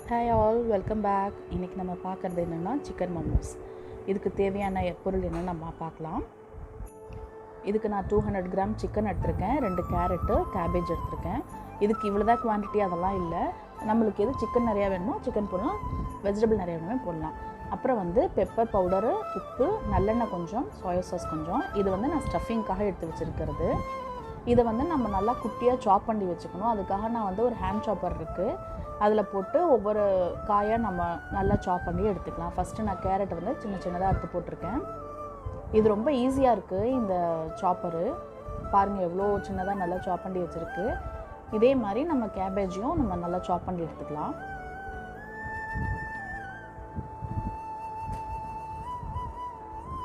Hi all, welcome back. இன்றைக்கி நம்ம பார்க்குறது என்னென்னா சிக்கன் மோமோஸ். இதுக்கு தேவையான பொருள் என்னென்னு நம்ம பார்க்கலாம். இதுக்கு நான் 200 கிராம் சிக்கன் எடுத்திருக்கேன், 2 கேரட்டு, கேபேஜ் எடுத்திருக்கேன். இதுக்கு இவ்வளோ தான் குவான்டிட்டி, அதெல்லாம் இல்லை. நம்மளுக்கு எது சிக்கன் நிறையா வேணுமோ சிக்கன் போடலாம், வெஜிடபிள் நிறையா வேணுமோ போடலாம். அப்புறம் பெப்பர் பவுடரு, உப்பு, நல்லெண்ணெய் கொஞ்சம், சோயா சாஸ் கொஞ்சம். இது நான் ஸ்டஃபிங்காக எடுத்து வச்சுருக்கிறது. இதை நம்ம நல்லா குட்டியாக சாப் பண்ணி வச்சுக்கணும். அதுக்காக நான் ஒரு ஹேண்ட் சாப்பர் இருக்குது, அதில் போட்டு ஒவ்வொரு காயாக நம்ம நல்லா சாப் பண்ணி எடுத்துக்கலாம். ஃபஸ்ட்டு நான் கேரட்டை சின்ன சின்னதாக எடுத்து போட்டிருக்கேன். இது ரொம்ப ஈஸியாக இருக்குது இந்த சாப்பரு. பாருங்கள் எவ்வளோ சின்னதாக நல்லா சாப் பண்ணி வச்சுருக்கு. இதே மாதிரி நம்ம கேபேஜையும் நம்ம நல்லா சாப் பண்ணி எடுத்துக்கலாம்.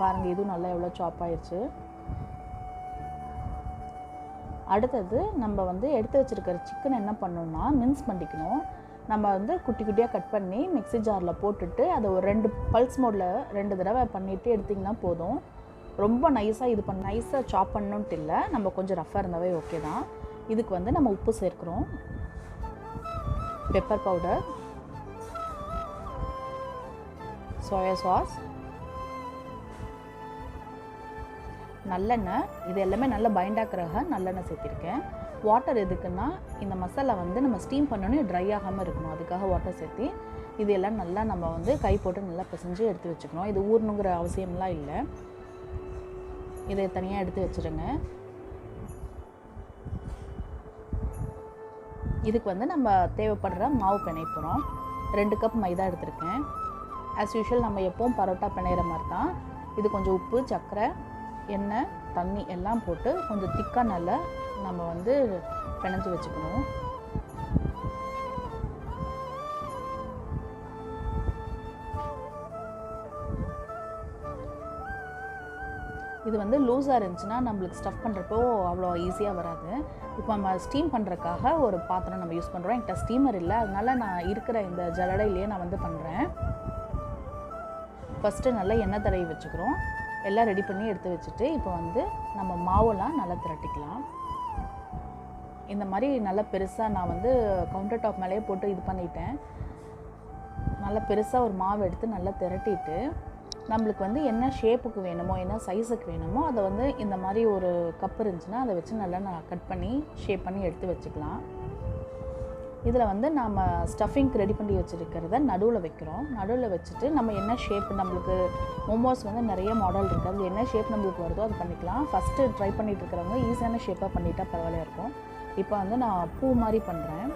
பாருங்கள் இதுவும் நல்லா எவ்வளோ சாப் ஆயிடுச்சு. அடுத்தது நம்ம எடுத்து வச்சுருக்கிற சிக்கன் என்ன பண்ணணும்னா மின்ஸ் பண்ணிக்கணும். நம்ம குட்டி குட்டியாக கட் பண்ணி மிக்ஸி ஜாரில் போட்டுட்டு அதை ஒரு 2 பல்ஸ் மோடில் 2 தடவை பண்ணிவிட்டு எடுத்திங்கன்னா போதும். ரொம்ப நைஸாக நைஸாக சாப் பண்ணணுன்ட்டு இல்லை, நம்ம கொஞ்சம் ரஃப்பாக இருந்தாவே ஓகே தான். இதுக்கு நம்ம உப்பு சேர்க்குறோம், பெப்பர் பவுடர், சோயா சாஸ், நல்லெண்ணெய். இது எல்லாமே நல்லா பைண்டாக்கிறதாக நல்லெண்ணெய் சேர்த்திருக்கேன். வாட்டர் எதுக்குன்னா இந்த மசாலா நம்ம ஸ்டீம் பண்ணோன்னே ட்ரை ஆகாமல் இருக்கணும், அதுக்காக வாட்டர் சேர்த்து இது எல்லாம் நல்லா நம்ம கை போட்டு நல்லா பிசைஞ்சு எடுத்து வச்சுக்கணும். இது ஊறணுங்கிற அவசியம்லாம் இல்லை, இதை தனியாக எடுத்து வச்சுருங்க. இதுக்கு நம்ம தேவைப்படுற மாவு பிணைய போகிறோம். 2 கப் மைதா எடுத்திருக்கேன். ஆஸ் யூஷுவல் நம்ம எப்போவும் பரோட்டா பிணையிற மாதிரி தான். இது கொஞ்சம் உப்பு, சர்க்கரை, எண்ணெய், தண்ணி எல்லாம் போட்டு கொஞ்சம் திக்காக நல்லா நம்ம பிணைஞ்சு வச்சுக்கணும். இது லூஸாக இருந்துச்சுன்னா நம்மளுக்கு ஸ்டஃப் பண்ணுறப்போ அவ்வளோ ஈஸியாக வராது. இப்போ நம்ம ஸ்டீம் பண்ணுறதுக்காக ஒரு பாத்திரம் நம்ம யூஸ் பண்ணுறோம். என்கிட்ட ஸ்டீமர் இல்லை, அதனால் நான் இருக்கிற இந்த ஜல்லடையிலேயே நான் பண்ணுறேன். ஃபஸ்ட்டு நல்லா எண்ணெய் தடவி வச்சுக்கிறோம். எல்லாம் ரெடி பண்ணி எடுத்து வச்சுட்டு இப்போ நம்ம மாவெல்லாம் நல்லா திரட்டிக்கலாம். இந்த மாதிரி நல்லா பெருசாக நான் கவுண்டர் டாப் மேலேயே போட்டு இது பண்ணிட்டேன். நல்லா பெருசாக ஒரு மாவு எடுத்து நல்லா திரட்டிட்டு நம்மளுக்கு என்ன ஷேப்புக்கு வேணுமோ என்ன சைஸுக்கு வேணுமோ அதை இந்த மாதிரி ஒரு கப் இருந்துச்சுன்னா அதை வச்சு நல்லா நான் கட் பண்ணி ஷேப் பண்ணி எடுத்து வச்சுக்கலாம். இதில் நாம் ஸ்டஃபிங்க்கு ரெடி பண்ணி வச்சுருக்கிறத நடுவில் வைக்கிறோம். நடுவில் வச்சுட்டு நம்ம என்ன ஷேப், நம்மளுக்கு மோமோஸ் நிறைய மாடல் இருக்குது, அது என்ன ஷேப் நம்மளுக்கு வருதோ அது பண்ணிக்கலாம். ஃபஸ்ட்டு ட்ரை பண்ணிகிட்டு இருக்கிறவங்க ஈஸியான ஷேப்பாக பண்ணிட்டா பரவாயில்லையா இருக்கும். இப்போ நான் பூ மாதிரி பண்ணுறேன்.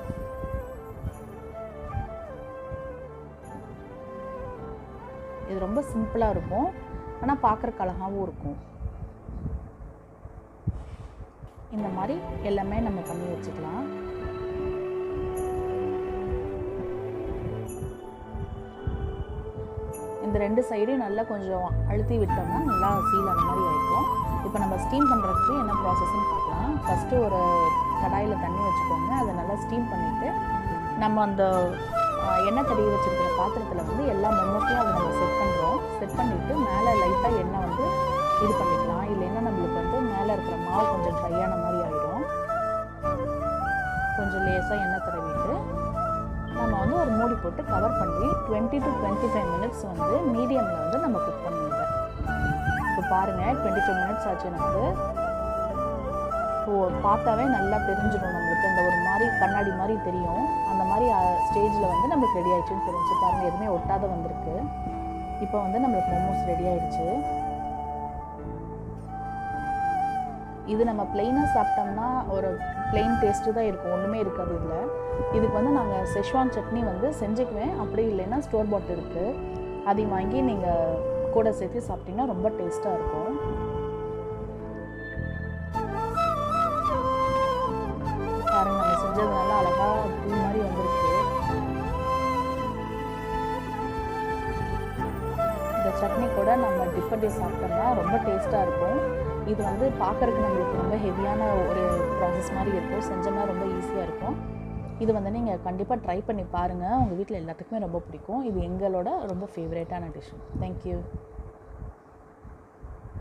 இது ரொம்ப சிம்பிளாக இருக்கும், ஆனால் பார்க்குறக்கு அழகாகவும் இருக்கும். இந்த மாதிரி எல்லாமே நம்ம பண்ணி வச்சுக்கலாம். இந்த 2 சைடையும் நல்லா கொஞ்சம் அழுத்தி விட்டோம்னா நல்லா சீல் அந்த மாதிரி ஆகிடும். இப்போ நம்ம ஸ்டீம் பண்ணுறதுக்கு என்ன ப்ராசஸ்ன்னு பார்க்கலாம். ஃபஸ்ட்டு ஒரு கடாயில் தண்ணி வச்சுக்கோங்க. அதை நல்லா ஸ்டீம் பண்ணிவிட்டு நம்ம அந்த எண்ணெய் தடவி வச்சுருக்கிற பாத்திரத்தில் எல்லா மோமோஸையும் அதை நம்ம செட் பண்ணுறோம். செட் பண்ணிவிட்டு மேலே லைட்டாக எண்ணெய் இது பண்ணிக்கலாம். இல்லைன்னா நம்மளுக்கு மேலே இருக்கிற மாவு கொஞ்சம் ட்ரையான மாதிரி ஆகிடும். கொஞ்சம் லேசாக எண்ணெய் தடவிட்டு நம்ம ஒரு மூடி போட்டு கவர் பண்ணி 20 to 25 மினிட்ஸ் மீடியமில் நம்ம குக் பண்ணுவோம். இப்போ பாருங்கள் 25 மினிட்ஸ் ஆச்சு. எனக்கு பார்த்தாவே நல்லா தெரிஞ்சிடும், நம்மளுக்கு அந்த ஒரு மாதிரி கண்ணாடி மாதிரி தெரியும். அந்த மாதிரி ஸ்டேஜில் நம்மளுக்கு ரெடி ஆகிடுச்சுன்னு தெரிஞ்சு பாருங்கள், எதுவுமே ஒட்டாத வந்திருக்கு. இப்போ நம்மளுக்கு மோமோஸ் ரெடி ஆகிடுச்சு. இது நம்ம ப்ளெயினாக சாப்பிட்டோம்னா ஒரு ப்ளெயின் டேஸ்ட்டு தான் இருக்கும், ஒன்றுமே இருக்காது இதில். இதுக்கு நாங்கள் செஷ்வான் சட்னி செஞ்சுக்குவேன். அப்படி இல்லைன்னா ஸ்டோர் பாட் இருக்குது, அதையும் வாங்கி நீங்கள் கூட சேர்த்து சாப்பிட்டிங்கன்னா ரொம்ப டேஸ்ட்டாக இருக்கும். பாருங்கள், நம்ம செஞ்சதுனால அழகாக பூ மாதிரி வந்திருக்கு. இந்த சட்னி கூட நம்ம டிப் பண்ணி சாப்பிட்டோம்னா ரொம்ப டேஸ்ட்டாக இருக்கும். இது பார்க்குறதுக்கு நம்மளுக்கு ரொம்ப ஹெவியான ஒரு ப்ராசஸ் மாதிரி இருக்கும், செஞ்சோம்னா ரொம்ப ஈஸியாக இருக்கும். இது நீங்கள் கண்டிப்பாக ட்ரை பண்ணி பாருங்கள், உங்கள் வீட்டில் எல்லாத்துக்குமே ரொம்ப பிடிக்கும். இது எங்களோட ரொம்ப ஃபேவரேட்டான டிஷ். தேங்க்யூ.